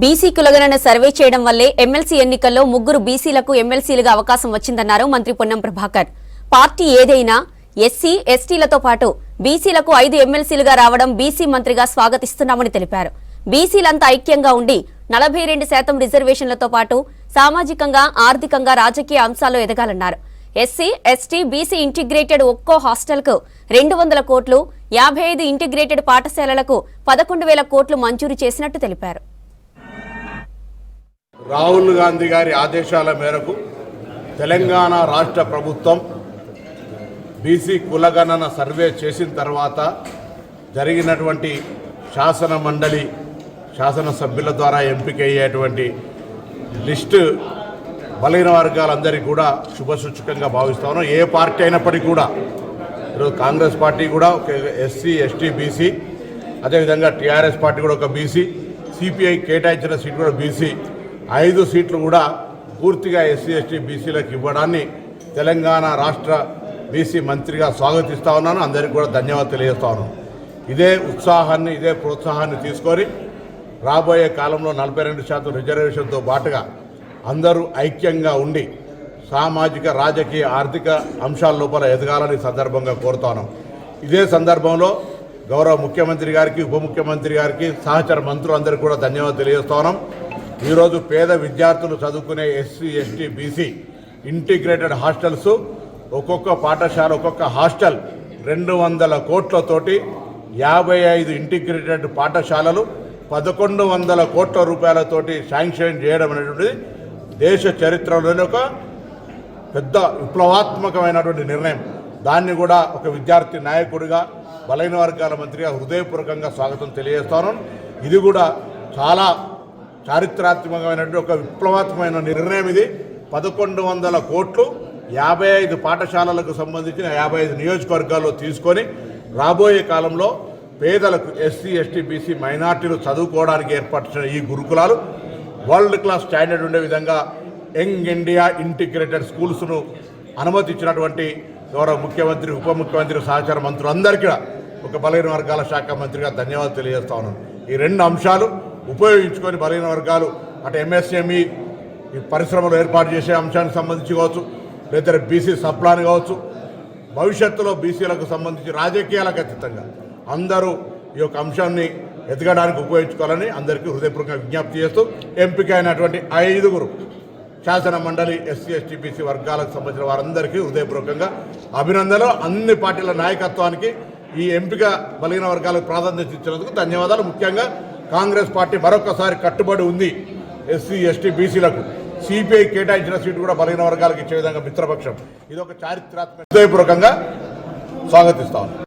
BC కులగణన survey చేయడం వల్లే ఎమ్మెల్సీ ఎన్నికల్లో ముగ్గురు బీసీలకు ఎమ్మెల్సీలుగా అవకాశం వచ్చిందన్నారు మంత్రి పొన్నం ప్రభాకర్. పార్టీ ఏదైనా ఎస్సీ ఎస్టీలతో పాటు బీసీలకు 5 ఎమ్మెల్సీలుగా రావడం బీసీ మంత్రిగా స్వాగతిస్తున్నామని తెలిపారు. బీసీలంతా ఐక్యంగా ఉండి 42% రిజర్వేషన్లతో పాటు సామాజికంగా ఆర్థికంగా రాజకీయ అంశాల్లో ఎదగాలన్నారు. ఎస్సీ ఎస్టీ బీసీ ఇంటిగ్రేటెడ్ ఒక్కో హాస్టల్కు 200 కోట్లు, 55 ఇంటిగ్రేటెడ్ పాఠశాలలకు 11,000 కోట్లు మంజూరు చేసినట్టు తెలిపారు. రాహుల్ గాంధీ గారి ఆదేశాల మేరకు తెలంగాణ రాష్ట్ర ప్రభుత్వం బీసీ కులగణన సర్వే చేసిన తర్వాత జరిగినటువంటి శాసన మండలి శాసనసభ్యుల ద్వారా ఎంపికయ్యేటువంటి లిస్టు బలహీన వర్గాలందరికీ కూడా శుభసూచకంగా భావిస్తా ఉన్నాం. ఏ పార్టీ అయినప్పటికీ కూడా ఈరోజు కాంగ్రెస్ పార్టీ కూడా ఒక ఎస్సీ ఎస్టీ బీసీ, అదేవిధంగా టీఆర్ఎస్ పార్టీ కూడా ఒక బీసీ, సిపిఐ కేటాయించిన సీటు కూడా బీసీ, 5 సీట్లు కూడా పూర్తిగా ఎస్సీ ఎస్టీ బీసీలకు ఇవ్వడాన్ని తెలంగాణ రాష్ట్ర బీసీ మంత్రిగా స్వాగతిస్తూ ఉన్నాను. అందరికీ కూడా ధన్యవాదాలు తెలియజేస్తా ఉన్నాను. ఇదే ఉత్సాహాన్ని ఇదే ప్రోత్సాహాన్ని తీసుకొని రాబోయే కాలంలో 42% రిజర్వేషన్తో పాటుగా అందరూ ఐక్యంగా ఉండి సామాజిక రాజకీయ ఆర్థిక అంశాల లోపల ఎదగాలని సందర్భంగా కోరుతా ఉన్నాం. ఇదే సందర్భంలో గౌరవ ముఖ్యమంత్రి గారికి, ఉప ముఖ్యమంత్రి గారికి, సహచర మంత్రులందరికీ కూడా ధన్యవాదాలు తెలియజేస్తా ఉన్నాం. ఈరోజు పేద విద్యార్థులు చదువుకునే SC ST BC integrated hostels, ఒక్కొక్క పాఠశాల ఒక్కొక్క హాస్టల్ 200 కోట్లతోటి 55 ఇంటిగ్రేటెడ్ పాఠశాలలు 1,100 కోట్ల రూపాయలతోటి శాంక్షన్ చేయడం అనేటువంటిది దేశ చరిత్రలోనే ఒక పెద్ద విప్లవాత్మకమైనటువంటి నిర్ణయం. దాన్ని కూడా ఒక విద్యార్థి నాయకుడిగా, బలహీన వర్గాల మంత్రిగా హృదయపూర్వకంగా స్వాగతం తెలియజేస్తాను. ఇది కూడా చాలా చారిత్రాత్మకమైనటువంటి ఒక విప్లవాత్మకమైన నిర్ణయం. ఇది 1,100 కోట్లు 55 పాఠశాలలకు సంబంధించిన 55 నియోజకవర్గాల్లో తీసుకొని రాబోయే కాలంలో పేదలకు ఎస్సీ ఎస్టీ బీసీ మైనార్టీలు చదువుకోవడానికి ఏర్పరిచిన ఈ గురుకులాలు వరల్డ్ క్లాస్ స్టాండర్డ్ ఉండే విధంగా యంగ్ ఇండియా ఇంటిగ్రేటెడ్ స్కూల్స్ను అనుమతించినటువంటి గౌరవ ముఖ్యమంత్రి, ఉప ముఖ్యమంత్రి, సహచార మంత్రులందరికీ ఒక బలహీన వర్గాల శాఖ మంత్రిగా ధన్యవాదాలు తెలియజేస్తా ఉన్నాను. ఈ 2 అంశాలు ఉపయోగించుకొని బలహీన వర్గాలు అటు ఎంఎస్ఎంఈ పరిశ్రమలు ఏర్పాటు చేసే అంశానికి సంబంధించి కావచ్చు, లేదా బీసీ సప్లాన్ కావచ్చు, భవిష్యత్తులో బీసీలకు సంబంధించి రాజకీయాలకు అతీతంగా అందరూ ఈ యొక్క అంశాన్ని ఎదగడానికి ఉపయోగించుకోవాలని అందరికీ హృదయపూర్వకంగా విజ్ఞప్తి చేస్తూ ఎంపిక అయినటువంటి 5 శాసన మండలి ఎస్సీ ఎస్టీ బీసీ వర్గాలకు సంబంధించిన వారందరికీ హృదయపూర్వకంగా అభినందనలు. అన్ని పార్టీల నాయకత్వానికి ఈ ఎంపిక బలహీన వర్గాలకు ప్రాధాన్యత ఇచ్చినందుకు ధన్యవాదాలు. ముఖ్యంగా కాంగ్రెస్ పార్టీ మరొకసారి కట్టుబడి ఉంది ఎస్సీ ఎస్టీ బీసీలకు. సిపిఐ కేటాయించిన సీటు కూడా బలహీన వర్గాలకు ఇచ్చే విధంగా మిత్రపక్షం. ఇది ఒక చారిత్రాత్మక హృదయపూర్వకంగా స్వాగతిస్తాను.